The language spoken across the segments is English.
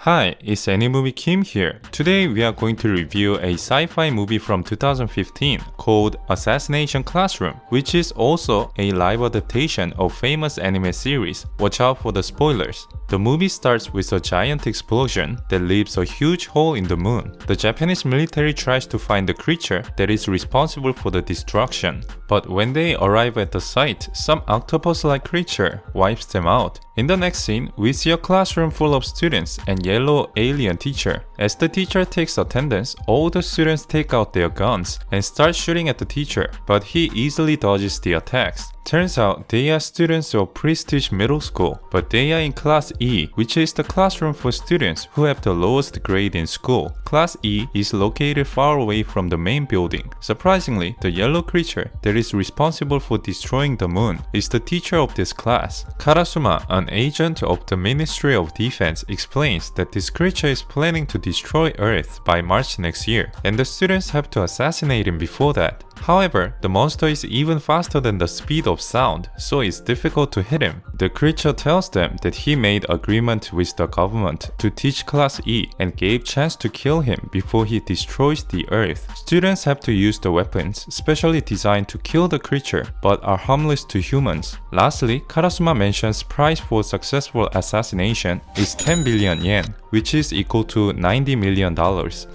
Hi, it's Animovie Kim here. Today we are going to review a sci-fi movie from 2015 called Assassination Classroom, which is also a live adaptation of famous anime series. Watch out for the spoilers. The movie starts with a giant explosion that leaves a huge hole in the moon. The Japanese military tries to find the creature that is responsible for the destruction. But when they arrive at the site, some octopus-like creature wipes them out. In the next scene, we see a classroom full of students and yellow alien teacher. As the teacher takes attendance, all the students take out their guns and start shooting at the teacher, but he easily dodges the attacks. Turns out they are students of prestige middle school, but they are in Class E, which is the classroom for students who have the lowest grade in school. Class E is located far away from the main building. Surprisingly, the yellow creature that is responsible for destroying the moon is the teacher of this class. Karasuma, an agent of the Ministry of Defense, explains that this creature is planning to destroy Earth by March next year, and the students have to assassinate him before that. However, the monster is even faster than the speed of sound, so it's difficult to hit him. The creature tells them that he made agreement with the government to teach Class E and gave chance to kill him before he destroys the Earth. Students have to use the weapons specially designed to kill the creature but are harmless to humans. Lastly, Karasuma mentions price for successful assassination is 10 billion yen, which is equal to $90 million.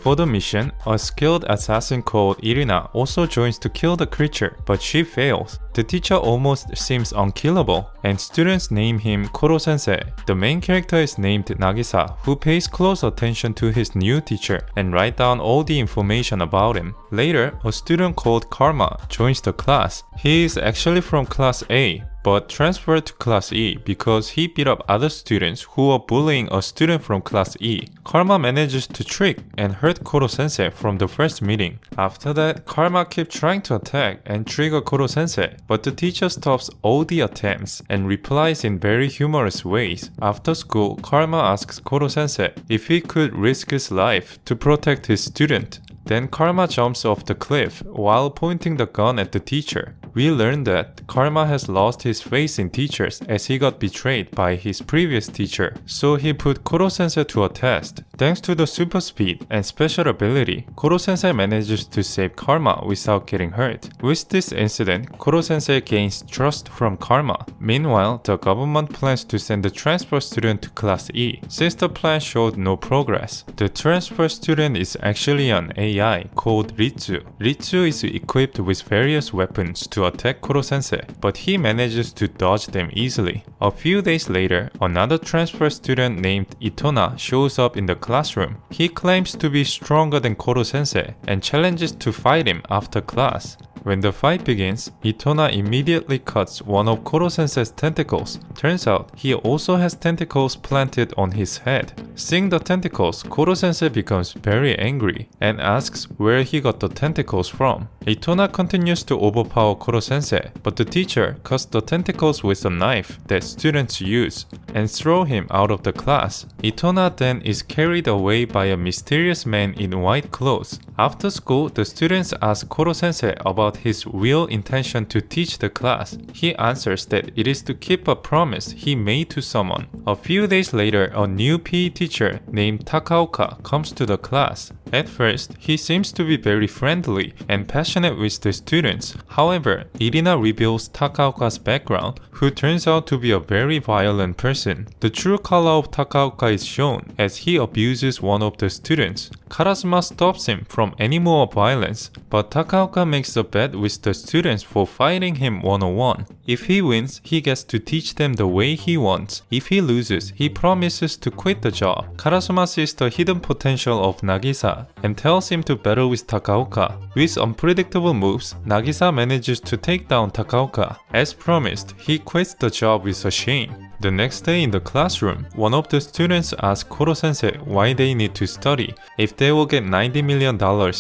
For the mission, a skilled assassin called Irina also joins to kill the creature, but she fails. The teacher almost seems unkillable, and students name him Koro-sensei. The main character is named Nagisa, who pays close attention to his new teacher and write down all the information about him. Later, a student called Karma joins the class. He is actually from Class A, but transferred to Class E because he beat up other students who were bullying a student from Class E. Karma manages to trick and hurt Koro-sensei from the first meeting. After that, Karma keeps trying to attack and trigger Koro-sensei, but the teacher stops all the attempts and replies in very humorous ways. After school, Karma asks Koro-sensei if he could risk his life to protect his student. Then Karma jumps off the cliff while pointing the gun at the teacher. We learn that Karma has lost his faith in teachers as he got betrayed by his previous teacher, so he put Koro-sensei to a test. Thanks to the super speed and special ability, Koro-sensei manages to save Karma without getting hurt. With this incident, Koro-sensei gains trust from Karma. Meanwhile, the government plans to send the transfer student to Class E, since the plan showed no progress. The transfer student is actually an AI called Ritsu. Ritsu is equipped with various weapons to attack Koro-sensei, but he manages to dodge them easily. A few days later, another transfer student named Itona shows up in the classroom. He claims to be stronger than Koro-sensei and challenges to fight him after class. When the fight begins, Itona immediately cuts one of Koro-sensei's tentacles. Turns out, he also has tentacles planted on his head. Seeing the tentacles, Koro-sensei becomes very angry and asks where he got the tentacles from. Itona continues to overpower Koro-sensei, but the teacher cuts the tentacles with a knife that students use and throw him out of the class. Itona then is carried away by a mysterious man in white clothes. After school, the students ask Koro-sensei about his real intention to teach the class. He answers that it is to keep a promise he made to someone. A few days later, a new PE teacher named Takaoka comes to the class. At first, he seems to be very friendly and passionate with the students. However, Irina reveals Takaoka's background, who turns out to be a very violent person. The true color of Takaoka is shown as he abuses one of the students. Karasuma stops him from any more violence, but Takaoka makes a bet with the students for fighting him one-on-one. If he wins, he gets to teach them the way he wants. If he loses, he promises to quit the job. Karasuma sees the hidden potential of Nagisa and tells him to battle with Takaoka. With unpredictable moves, Nagisa manages to take down Takaoka. As promised, he quits the job with a shame. The next day in the classroom, one of the students asks Koro-sensei why they need to study if they will get $90 million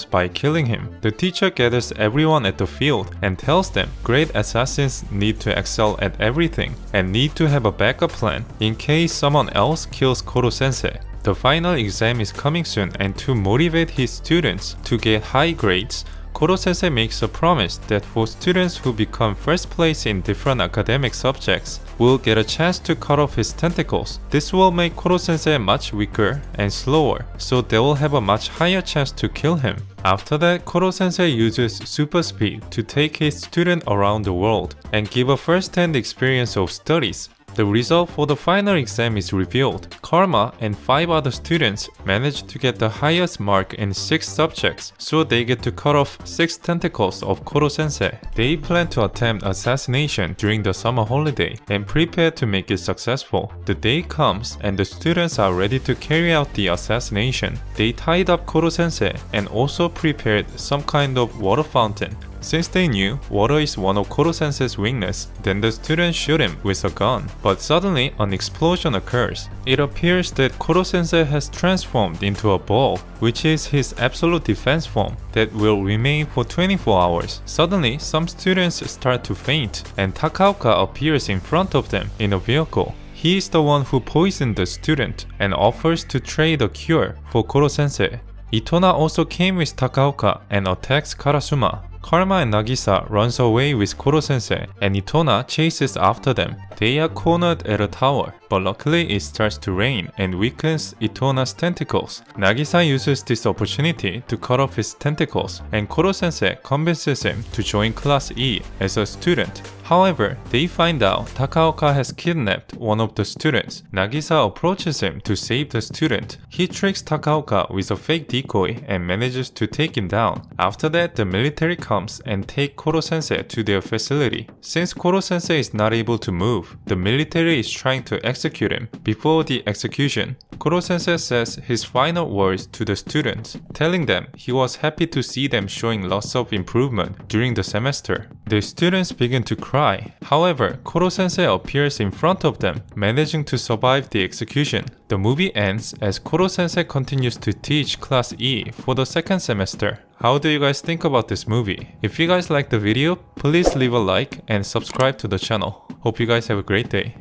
by killing him. The teacher gathers everyone at the field and tells them great assassins need to excel at everything and need to have a backup plan in case someone else kills Koro-sensei. The final exam is coming soon, and to motivate his students to get high grades, Koro-sensei makes a promise that for students who become first place in different academic subjects, will get a chance to cut off his tentacles. This will make Koro-sensei much weaker and slower, so they will have a much higher chance to kill him. After that, Koro-sensei uses super speed to take his student around the world and give a first-hand experience of studies. The result for the final exam is revealed. Karma and 5 other students managed to get the highest mark in 6 subjects, so they get to cut off 6 tentacles of Koro-sensei. They plan to attempt assassination during the summer holiday and prepare to make it successful. The day comes and the students are ready to carry out the assassination. They tied up Koro-sensei and also prepared some kind of water fountain. Since they knew water is one of Koro-sensei's weakness, then the students shoot him with a gun. But suddenly, an explosion occurs. It appears that Koro-sensei has transformed into a ball, which is his absolute defense form that will remain for 24 hours. Suddenly, some students start to faint, and Takaoka appears in front of them in a vehicle. He is the one who poisoned the student and offers to trade a cure for Koro-sensei. Itona also came with Takaoka and attacks Karasuma. Karma and Nagisa runs away with Koro-sensei and Itona chases after them. They are cornered at a tower, but luckily it starts to rain and weakens Itona's tentacles. Nagisa uses this opportunity to cut off his tentacles, and Koro-sensei convinces him to join Class E as a student. However, they find out Takaoka has kidnapped one of the students. Nagisa approaches him to save the student. He tricks Takaoka with a fake decoy and manages to take him down. After that, the military comes and take Koro-sensei to their facility. Since Koro-sensei is not able to move, the military is trying to execute him. Before the execution, Koro-sensei says his final words to the students, telling them he was happy to see them showing lots of improvement during the semester. The students begin to cry. However, Koro-sensei appears in front of them, managing to survive the execution. The movie ends as Koro-sensei continues to teach Class E for the second semester. How do you guys think about this movie? If you guys like the video, please leave a like and subscribe to the channel. Hope you guys have a great day.